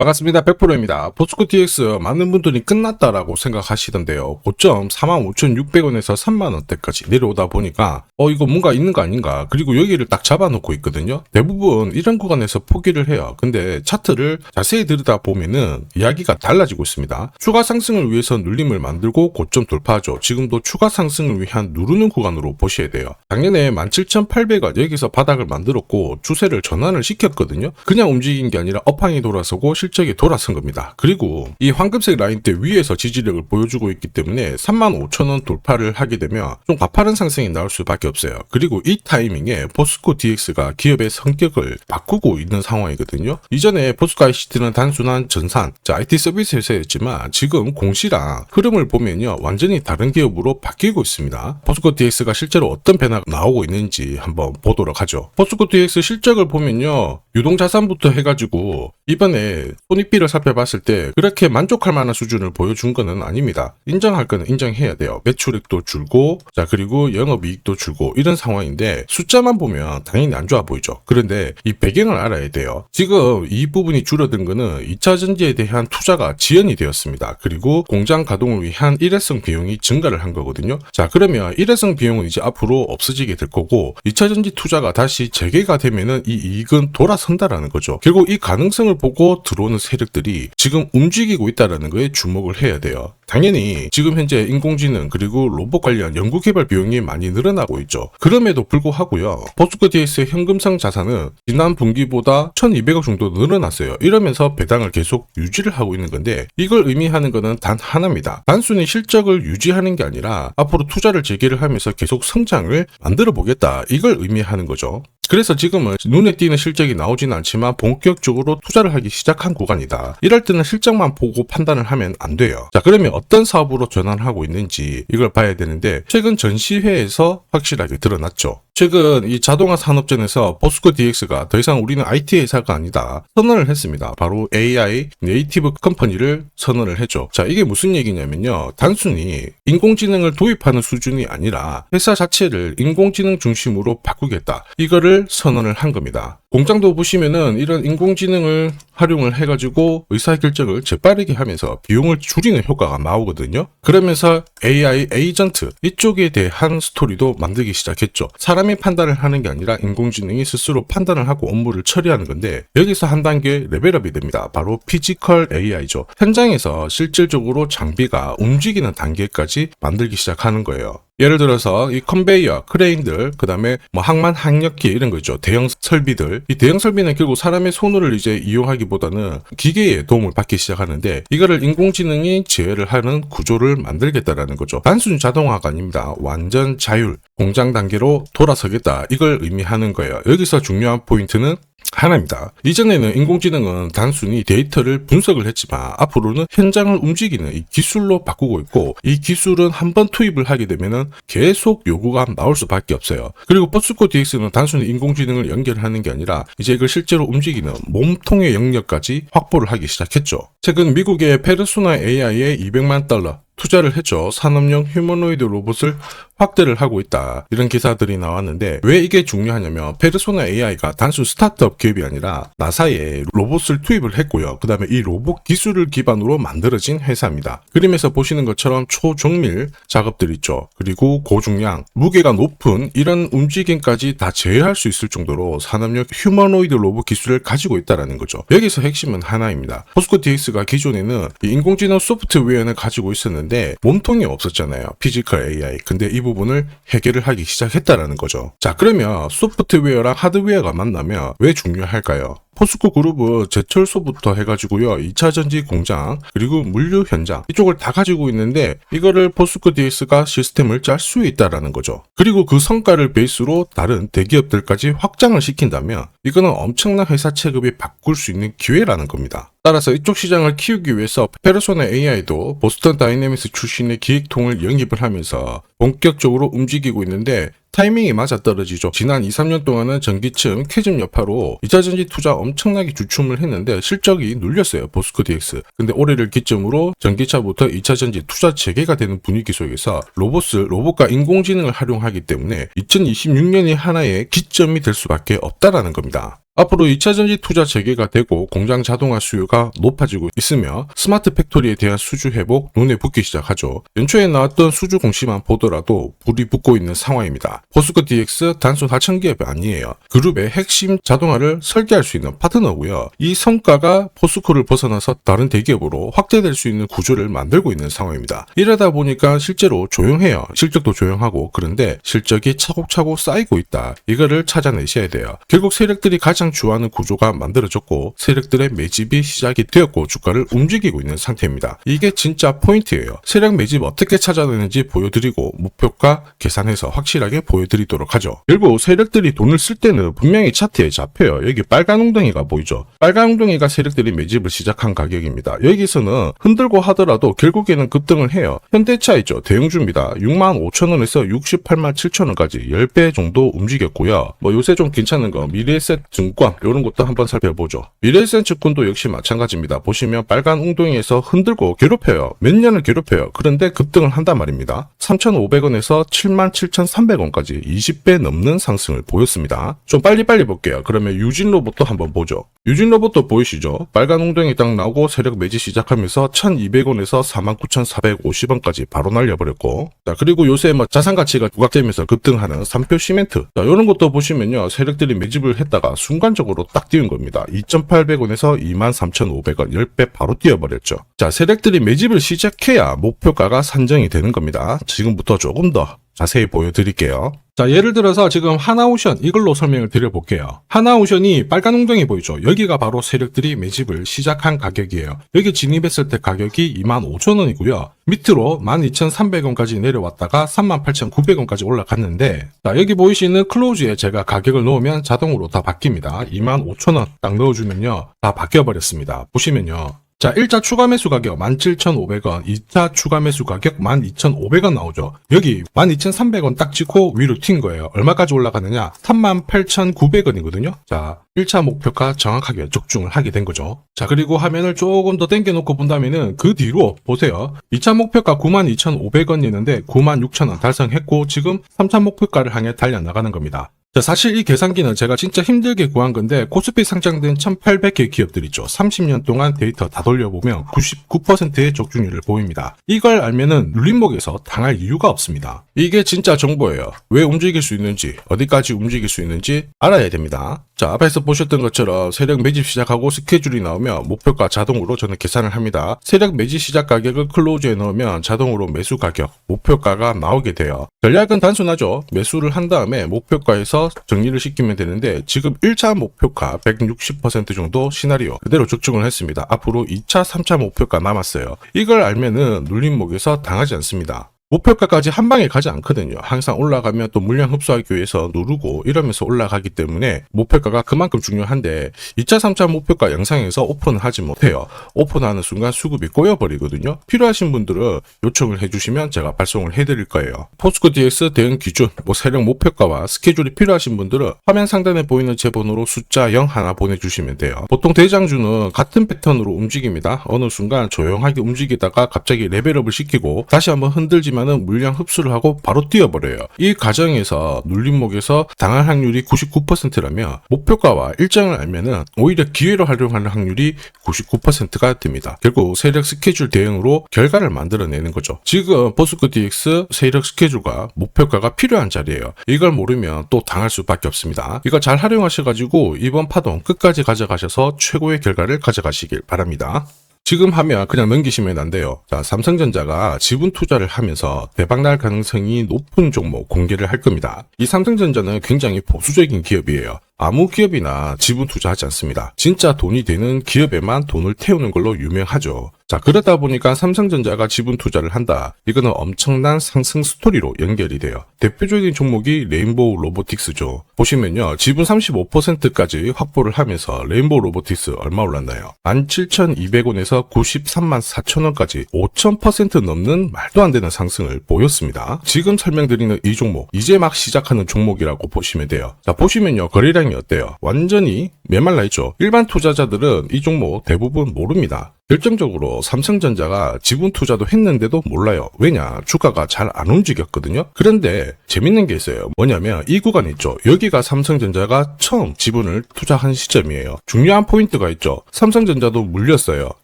반갑습니다. 100%입니다. 포스코 DX 많은 분들이 끝났다라고 생각하시던데요. 고점 45,600원에서 3만원대까지 내려오다 보니까 이거 뭔가 있는 거 아닌가, 그리고 여기를 딱 잡아놓고 있거든요. 대부분 이런 구간에서 포기를 해요. 근데 차트를 자세히 들여다보면은 이야기가 달라지고 있습니다. 추가 상승을 위해서 눌림을 만들고 고점 돌파하죠. 지금도 추가 상승을 위한 누르는 구간으로 보셔야 돼요. 작년에 17,800원 여기서 바닥을 만들었고 추세를 전환을 시켰거든요. 그냥 움직인 게 아니라 업황이 돌아서고 실적이 돌아선 겁니다. 그리고 이 황금색 라인대 위에서 지지력을 보여주고 있기 때문에 35,000원 돌파를 하게 되면 좀 가파른 상승이 나올 수밖에 없어요. 그리고 이 타이밍에 포스코 DX가 기업의 성격을 바꾸고 있는 상황이거든요. 이전에 포스코 ICT는 단순한 전산, IT 서비스 회사였지만 지금 공시랑 흐름을 보면요, 완전히 다른 기업으로 바뀌고 있습니다. 포스코 DX가 실제로 어떤 변화가 나오고 있는지 한번 보도록 하죠. 포스코 DX 실적을 보면요, 유동자산부터 해가지고 이번에 손익비를 살펴봤을 때 그렇게 만족할 만한 수준을 보여준 거는 아닙니다. 인정할 거는 인정해야 돼요. 매출액도 줄고, 그리고 영업이익도 줄고, 이런 상황인데 숫자만 보면 당연히 안 좋아 보이죠. 그런데 이 배경을 알아야 돼요. 지금 이 부분이 줄어든 거는 2차 전지에 대한 투자가 지연이 되었습니다. 그리고 공장 가동을 위한 일회성 비용이 증가를 한 거거든요. 그러면 일회성 비용은 이제 앞으로 없어지게 될 거고 2차 전지 투자가 다시 재개가 되면은 이 이익은 돌아선다라는 거죠. 결국 이 가능성을 보고 들어오는 세력들이 지금 움직이고 있다는 거에 주목을 해야 돼요. 당연히 지금 현재 인공지능 그리고 로봇 관련 연구개발 비용이 많이 늘어나고 있죠. 그럼에도 불구하고요, 포스코 DX의 현금성 자산은 지난 분기보다 1,200억 정도 늘어났어요. 이러면서 배당을 계속 유지를 하고 있는 건데, 이걸 의미하는 것은 단 하나입니다. 단순히 실적을 유지하는 게 아니라 앞으로 투자를 재개를 하면서 계속 성장을 만들어 보겠다, 이걸 의미하는 거죠. 그래서 지금은 눈에 띄는 실적이 나오지는 않지만 본격적으로 투자를 하기 시작한 구간이다. 이럴 때는 실적만 보고 판단을 하면 안 돼요. 그러면 어떤 사업으로 전환하고 있는지 이걸 봐야 되는데, 최근 전시회에서 확실하게 드러났죠. 최근 이 자동화 산업전에서 포스코 DX가 더 이상 우리는 IT 회사가 아니다 선언을 했습니다. 바로 AI 네이티브 컴퍼니를 선언을 했죠. 이게 무슨 얘기냐면요, 단순히 인공지능을 도입하는 수준이 아니라 회사 자체를 인공지능 중심으로 바꾸겠다, 이거를 선언을 한 겁니다. 공장도 보시면은 이런 인공지능을 활용을 해가지고 의사결정을 재빠르게 하면서 비용을 줄이는 효과가 나오거든요. 그러면서 AI 에이전트 이쪽에 대한 스토리도 만들기 시작했죠. 사람이 판단을 하는 게 아니라 인공지능이 스스로 판단을 하고 업무를 처리하는 건데, 여기서 한 단계 레벨업이 됩니다. 바로 피지컬 AI죠. 현장에서 실질적으로 장비가 움직이는 단계까지 만들기 시작하는 거예요. 예를 들어서 이 컨베이어, 크레인들, 그 다음에 항만 항력기 이런 거 있죠. 대형 설비들. 이 대형 설비는 결국 사람의 손을 이제 이용하기보다는 기계의 도움을 받기 시작하는데, 이거를 인공지능이 제어를 하는 구조를 만들겠다라는 거죠. 단순 자동화가 아닙니다. 완전 자율, 공장 단계로 돌아서겠다, 이걸 의미하는 거예요. 여기서 중요한 포인트는 하나입니다. 이전에는 인공지능은 단순히 데이터를 분석을 했지만 앞으로는 현장을 움직이는 이 기술로 바꾸고 있고, 이 기술은 한번 투입을 하게 되면은 계속 요구가 나올 수밖에 없어요. 그리고 포스코 DX는 단순히 인공지능을 연결하는 게 아니라 이제 이걸 실제로 움직이는 몸통의 영역까지 확보를 하기 시작했죠. 최근 미국의 페르소나 AI에 200만 달러 투자를 했죠. 산업용 휴머노이드 로봇을 확대를 하고 있다, 이런 기사들이 나왔는데, 왜 이게 중요하냐면 페르소나 AI가 단순 스타트업 기업이 아니라 나사에 로봇을 투입을 했고요. 그 다음에 이 로봇 기술을 기반으로 만들어진 회사입니다. 그림에서 보시는 것처럼 초정밀 작업들 있죠. 그리고 고중량, 무게가 높은 이런 움직임까지 다 제어할 수 있을 정도로 산업용 휴머노이드 로봇 기술을 가지고 있다는 거죠. 여기서 핵심은 하나입니다. 포스코 DX가 기존에는 이 인공지능 소프트웨어는 가지고 있었는데 몸통이 없었잖아요. 피지컬 AI. 근데 이 부분을 해결을 하기 시작했다라는 거죠. 그러면 소프트웨어랑 하드웨어가 만나면 왜 중요할까요? 포스코 그룹은 제철소부터 해가지고요, 2차 전지 공장 그리고 물류 현장 이쪽을 다 가지고 있는데, 이거를 포스코 DX가 시스템을 짤 수 있다라는 거죠. 그리고 그 성과를 베이스로 다른 대기업들까지 확장을 시킨다면 이거는 엄청난 회사 체급이 바꿀 수 있는 기회라는 겁니다. 따라서 이쪽 시장을 키우기 위해서 페르소나 AI도 보스턴 다이내믹스 출신의 기획통을 영입을 하면서 본격적으로 움직이고 있는데, 타이밍이 맞아떨어지죠. 지난 2, 3년 동안은 전기층, 캐즘 여파로 2차 전지 투자 엄청나게 주춤을 했는데 실적이 눌렸어요, 포스코 DX. 근데 올해를 기점으로 전기차부터 2차 전지 투자 재개가 되는 분위기 속에서 로봇과 인공지능을 활용하기 때문에 2026년이 하나의 기점이 될 수밖에 없다라는 겁니다. 앞으로 2차전지 투자 재개가 되고 공장 자동화 수요가 높아지고 있으며 스마트 팩토리에 대한 수주 회복 눈에 붓기 시작하죠. 연초에 나왔던 수주 공시만 보더라도 불이 붙고 있는 상황입니다. 포스코 DX 단순 하청기업이 아니에요. 그룹의 핵심 자동화를 설계할 수 있는 파트너고요. 이 성과가 포스코를 벗어나서 다른 대기업으로 확대될 수 있는 구조를 만들고 있는 상황입니다. 이러다 보니까 실제로 조용해요. 실적도 조용하고 그런데 실적이 차곡차곡 쌓이고 있다. 이거를 찾아내셔야 돼요. 결국 세력들이 가장 좋아하는 구조가 만들어졌고 세력들의 매집이 시작이 되었고 주가를 움직이고 있는 상태입니다. 이게 진짜 포인트예요. 세력 매집 어떻게 찾아내는지 보여드리고 목표가 계산해서 확실하게 보여드리도록 하죠. 결국 세력들이 돈을 쓸 때는 분명히 차트에 잡혀요. 여기 빨간 웅덩이가 보이죠. 빨간 웅덩이가 세력들이 매집을 시작한 가격입니다. 여기서는 흔들고 하더라도 결국에는 급등을 해요. 현대차 있죠. 대형주입니다. 65,000원에서 687,000원까지 10배 정도 움직였고요. 요새 좀 괜찮은 거 미래에셋 증권 이런 것도 한번 살펴보죠. 미래에셋 증권도 역시 마찬가지입니다. 보시면 빨간 웅덩이에서 흔들고 괴롭혀요. 몇 년을 괴롭혀요. 그런데 급등을 한단 말입니다. 3,500원에서 77,300원까지 20배 넘는 상승을 보였습니다. 좀 빨리빨리 볼게요. 그러면 유진로봇도 한번 보죠. 유진로봇도 보이시죠? 빨간 웅덩이 딱 나오고 세력 매지 시작하면서 1,200원에서 49,450원까지 바로 날려버렸고 자 그리고 요새 자산가치가 부각되면서 급등하는 삼표 시멘트 자 이런 것도 보시면요. 세력들이 매집을 했다가 순간적으로 딱 띄운 겁니다. 2,800원에서 23,500원 10배 바로 뛰어버렸죠. 자 세력들이 매집을 시작해야 목표가가 산정이 되는 겁니다. 지금부터 조금 더 자세히 보여드릴게요. 자 예를 들어서 지금 하나오션 이걸로 설명을 드려볼게요. 하나오션이 빨간 웅덩이 보이죠? 여기가 바로 세력들이 매집을 시작한 가격이에요. 여기 진입했을 때 가격이 25,000원이고요. 밑으로 12,300원까지 내려왔다가 38,900원까지 올라갔는데 자 여기 보이시는 클로즈에 제가 가격을 넣으면 자동으로 다 바뀝니다. 25,000원 딱 넣어주면요. 다 바뀌어버렸습니다. 보시면요. 자, 1차 추가 매수 가격 17,500원, 2차 추가 매수 가격 12,500원 나오죠. 여기 12,300원 딱 찍고 위로 튄 거예요. 얼마까지 올라가느냐? 38,900원이거든요. 자, 1차 목표가 정확하게 적중을 하게 된 거죠. 자, 그리고 화면을 조금 더 당겨놓고 본다면은 그 뒤로 보세요. 2차 목표가 92,500원이었는데 96,000원 달성했고 지금 3차 목표가를 향해 달려나가는 겁니다. 자, 사실 이 계산기는 제가 진짜 힘들게 구한 건데 코스피 상장된 1800개 기업들 있죠. 30년 동안 데이터 다 돌려보면 99%의 적중률을 보입니다. 이걸 알면은 눌림목에서 당할 이유가 없습니다. 이게 진짜 정보예요. 왜 움직일 수 있는지, 어디까지 움직일 수 있는지 알아야 됩니다. 자, 앞에서 보셨던 것처럼 세력 매집 시작하고 스케줄이 나오면 목표가 자동으로 저는 계산을 합니다. 세력 매집 시작 가격을 클로즈에 넣으면 자동으로 매수 가격, 목표가가 나오게 돼요. 전략은 단순하죠. 매수를 한 다음에 목표가에서 정리를 시키면 되는데 지금 1차 목표가 160% 정도 시나리오 그대로 적중을 했습니다. 앞으로 2차, 3차 목표가 남았어요. 이걸 알면은 눌림목에서 당하지 않습니다. 목표가까지 한 방에 가지 않거든요. 항상 올라가면 또 물량 흡수하기 위해서 누르고 이러면서 올라가기 때문에 목표가가 그만큼 중요한데 2차, 3차 목표가 영상에서 오픈을 하지 못해요. 오픈하는 순간 수급이 꼬여버리거든요. 필요하신 분들은 요청을 해주시면 제가 발송을 해드릴 거예요. 포스코 DX 대응 기준, 세력 목표가와 스케줄이 필요하신 분들은 화면 상단에 보이는 제 번호로 숫자 0 하나 보내주시면 돼요. 보통 대장주는 같은 패턴으로 움직입니다. 어느 순간 조용하게 움직이다가 갑자기 레벨업을 시키고 다시 한번 흔들지만 물량 흡수를 하고 바로 뛰어버려요. 이 과정에서 눌림목에서 당할 확률이 99%라면 목표가와 일정을 알면은 오히려 기회로 활용하는 확률이 99%가 됩니다. 결국 세력 스케줄 대응으로 결과를 만들어내는 거죠. 지금 포스코 DX 세력 스케줄과 목표가가 필요한 자리예요. 이걸 모르면 또 당할 수밖에 없습니다. 이거 잘 활용하셔가지고 이번 파동 끝까지 가져가셔서 최고의 결과를 가져가시길 바랍니다. 지금 하면 그냥 넘기시면 안 돼요. 자, 삼성전자가 지분 투자를 하면서 대박날 가능성이 높은 종목 공개를 할 겁니다. 이 삼성전자는 굉장히 보수적인 기업이에요. 아무 기업이나 지분 투자하지 않습니다. 진짜 돈이 되는 기업에만 돈을 태우는 걸로 유명하죠. 자, 그러다 보니까 삼성전자가 지분 투자를 한다. 이거는 엄청난 상승 스토리로 연결이 돼요. 대표적인 종목이 레인보우 로보틱스죠. 보시면요. 지분 35%까지 확보를 하면서 레인보우 로보틱스 얼마 올랐나요? 17,200원에서 93만 4천원까지 5,000% 넘는 말도 안 되는 상승을 보였습니다. 지금 설명드리는 이 종목, 이제 막 시작하는 종목이라고 보시면 돼요. 자, 보시면요. 거래량이 어때요? 완전히 메말라 있죠. 일반 투자자들은 이 종목 대부분 모릅니다. 결정적으로 삼성전자가 지분 투자도 했는데도 몰라요. 왜냐? 주가가 잘 안 움직였거든요. 그런데 재밌는 게 있어요. 뭐냐면 이 구간 있죠. 여기가 삼성전자가 처음 지분을 투자한 시점이에요. 중요한 포인트가 있죠. 삼성전자도 물렸어요.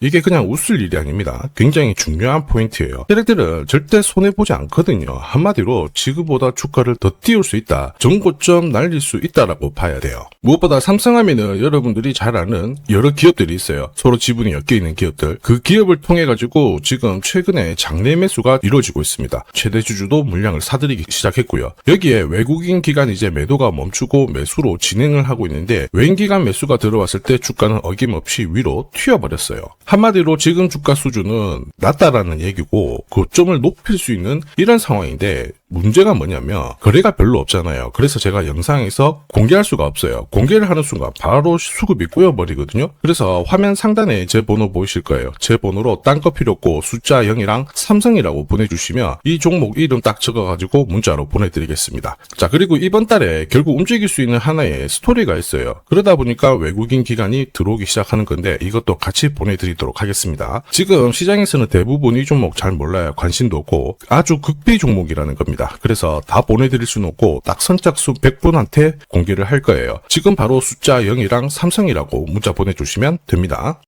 이게 그냥 웃을 일이 아닙니다. 굉장히 중요한 포인트예요. 얘네들은 절대 손해보지 않거든요. 한마디로 지금보다 주가를 더 띄울 수 있다. 전고점 날릴 수 있다라고 봐야 돼요. 무엇보다 삼성하면은 여러분들이 잘 아는 여러 기업들이 있어요. 서로 지분이 엮여있는 기업들. 그 기업을 통해 가지고 지금 최근에 장내 매수가 이루어지고 있습니다. 최대 주주도 물량을 사들이기 시작했고요. 여기에 외국인 기관 이제 매도가 멈추고 매수로 진행을 하고 있는데 외인 기관 매수가 들어왔을 때 주가는 어김없이 위로 튀어버렸어요. 한마디로 지금 주가 수준은 낮다라는 얘기고 고점을 높일 수 있는 이런 상황인데 문제가 뭐냐면 거래가 별로 없잖아요. 그래서 제가 영상에서 공개할 수가 없어요. 공개를 하는 순간 바로 수급이 꼬여버리거든요. 그래서 화면 상단에 제 번호 보이실 거예요. 제 번호로 딴 거 필요 없고 숫자 0이랑 삼성이라고 보내주시면 이 종목 이름 딱 적어가지고 문자로 보내드리겠습니다. 자, 그리고 이번 달에 결국 움직일 수 있는 하나의 스토리가 있어요. 그러다 보니까 외국인 기관이 들어오기 시작하는 건데 이것도 같이 보내드리도록 하겠습니다. 지금 시장에서는 대부분 이 종목 잘 몰라요. 관심도 없고 아주 극비 종목이라는 겁니다. 그래서 다 보내드릴 수는 없고 딱 선착순 100분한테 공개를 할 거예요. 지금 바로 숫자 0이랑 삼성이라고 문자 보내주시면 됩니다.